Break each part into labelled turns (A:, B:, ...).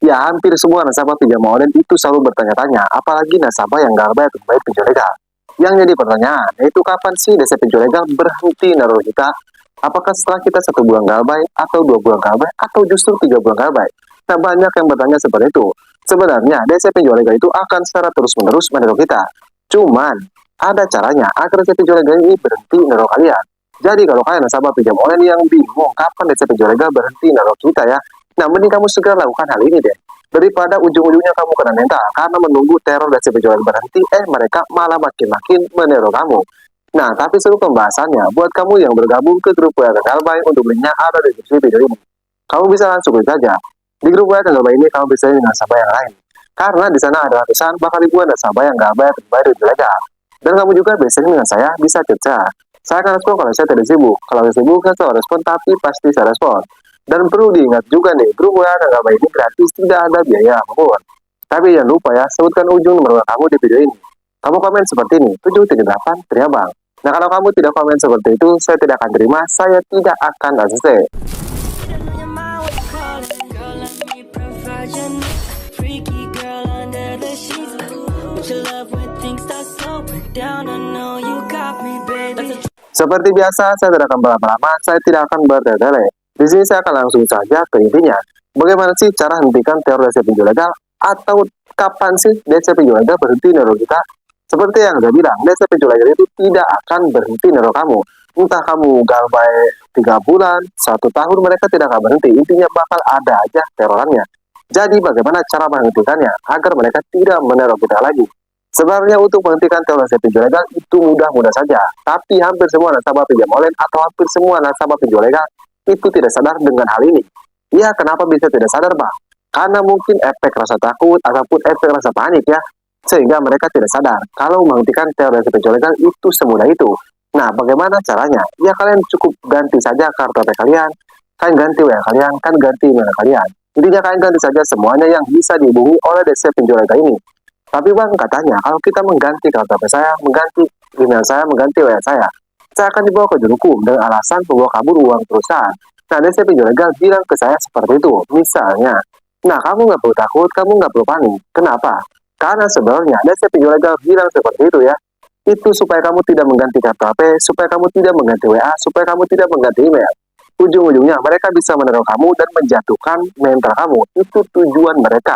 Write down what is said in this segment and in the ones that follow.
A: Ya, hampir semua nasabah pinjam online itu selalu bertanya-tanya, apalagi nasabah yang nggak bayar kembali pinjol legal. Yang jadi pertanyaan, yaitu kapan sih DC pinjol legal berhenti naruh kita? Apakah setelah kita 1 bulan nggak bayar, atau 2 bulan nggak bayar, atau justru 3 bulan nggak bayar? Nah, banyak yang bertanya seperti itu. Sebenarnya, DC pinjol legal itu akan secara terus-menerus menaruh kita. Cuman, ada caranya agar DC pinjol legal ini berhenti naruh kalian. Jadi, kalau kalian nasabah pinjam online yang bingung kapan DC pinjol legal berhenti naruh kita ya, nah, mending kamu segera lakukan hal ini deh. Daripada ujung-ujungnya kamu kena mental karena menunggu teror dan penjualan berhenti, mereka malah makin-makin meneror kamu. Nah, tapi seluruh pembahasannya buat kamu yang bergabung ke grup WA Galbay untuk linknya ada di deskripsi video ini. Kamu bisa langsung klik saja. Di grup WA Galbay ini kamu bisa dengan nasabah yang lain. Karena di sana ada ratusan bahkan ribuan nasabah yang nggak bayar legal. Dan kamu juga bisa dengan saya bisa chat saya. Saya akan respon kalau saya tidak sibuk. Kalau saya sibuk, saya respon, tapi pasti saya respon. Dan perlu diingat juga nih, grup WA Galbay ini gratis, tidak ada biaya apapun. Tapi jangan lupa ya, sebutkan ujung nomor kamu di video ini. Kamu komen seperti ini, 738 Triabang. Nah, kalau kamu tidak komen seperti itu, saya tidak akan terima, saya tidak akan ACC. Seperti biasa, saya tidak akan berlama-lama, saya tidak akan bertele-tele. Di sini saya akan langsung saja ke intinya. Bagaimana sih cara hentikan teror DC pinjol legal? Atau kapan sih DC pinjol legal berhenti naruh kita? Seperti yang saya bilang, DC pinjol legal itu tidak akan berhenti naruh kamu. Entah kamu Galbay 3 bulan, 1 tahun, mereka tidak akan berhenti. Intinya bakal ada aja terorannya. Jadi bagaimana cara menghentikannya agar mereka tidak meneror kita lagi? Sebenarnya untuk menghentikan teror DC pinjol legal itu mudah-mudah saja. Tapi hampir semua nasabah pinjam online atau hampir semua nasabah pinjol legal itu tidak sadar dengan hal ini. Ya, kenapa bisa tidak sadar, Bang? Karena mungkin efek rasa takut ataupun efek rasa panik ya, sehingga mereka tidak sadar kalau menghentikan teror pinjol legal itu semudah itu. Nah, bagaimana caranya? Ya, kalian cukup ganti saja kartu ATM kalian, kalian ganti WA kalian, kan ganti email kalian. Intinya kalian ganti saja semuanya yang bisa dihubungi oleh DC pinjol legal ini. Tapi Bang, katanya kalau kita mengganti kartu ATM saya, mengganti email saya, mengganti WA saya akan dibawa ke juru hukum dengan alasan membawa kabur uang perusahaan. Nah, DC pinjol legal bilang ke saya seperti itu. Misalnya, nah kamu nggak perlu takut, kamu nggak perlu panik. Kenapa? Karena sebenarnya DC pinjol legal bilang seperti itu ya. Itu supaya kamu tidak mengganti kartu HP, supaya kamu tidak mengganti WA, supaya kamu tidak mengganti email. Ujung-ujungnya mereka bisa meneror kamu dan menjatuhkan mental kamu. Itu tujuan mereka.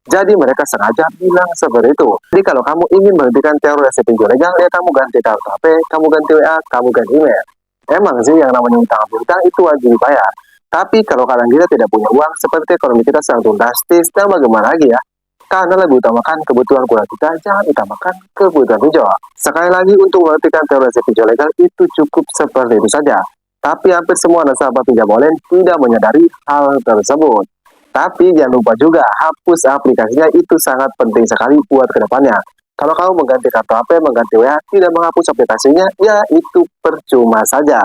A: Jadi mereka sengaja bilang seperti itu. Jadi kalau kamu ingin menghentikan teror DC pinjol legal, ya kamu ganti kartu HP, kamu ganti WA, kamu ganti email. Emang sih yang namanya utang itu wajib dibayar. Tapi kalau kalian kita tidak punya uang, seperti ekonomi kita sedang drastis, dan bagaimana lagi ya? Karena lebih utamakan kebutuhan keluarga kita, jangan utamakan kebutuhan pinjol. Sekali lagi, untuk menghentikan teror DC pinjol legal itu cukup seperti itu saja. Tapi hampir semua nasabah pinjam online tidak menyadari hal tersebut. Tapi jangan lupa juga hapus aplikasinya, itu sangat penting sekali buat kedepannya. Kalau kamu mengganti kartu HP, mengganti WA, tidak menghapus aplikasinya, ya itu percuma saja.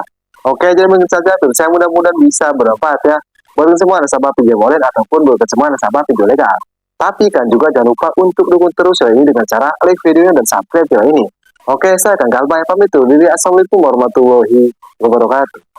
A: Oke, jadi mungkin saja saya mudah-mudahan bisa bermanfaat ya buat semua nasabah pinjam online ataupun buat semua nasabah pinjol legal. Tapi kan juga jangan lupa untuk dukung terus channel ini dengan cara like videonya dan subscribe channel ini. Oke, saya akan Galbay pamit dulu. Assalamualaikum warahmatullahi wabarakatuh.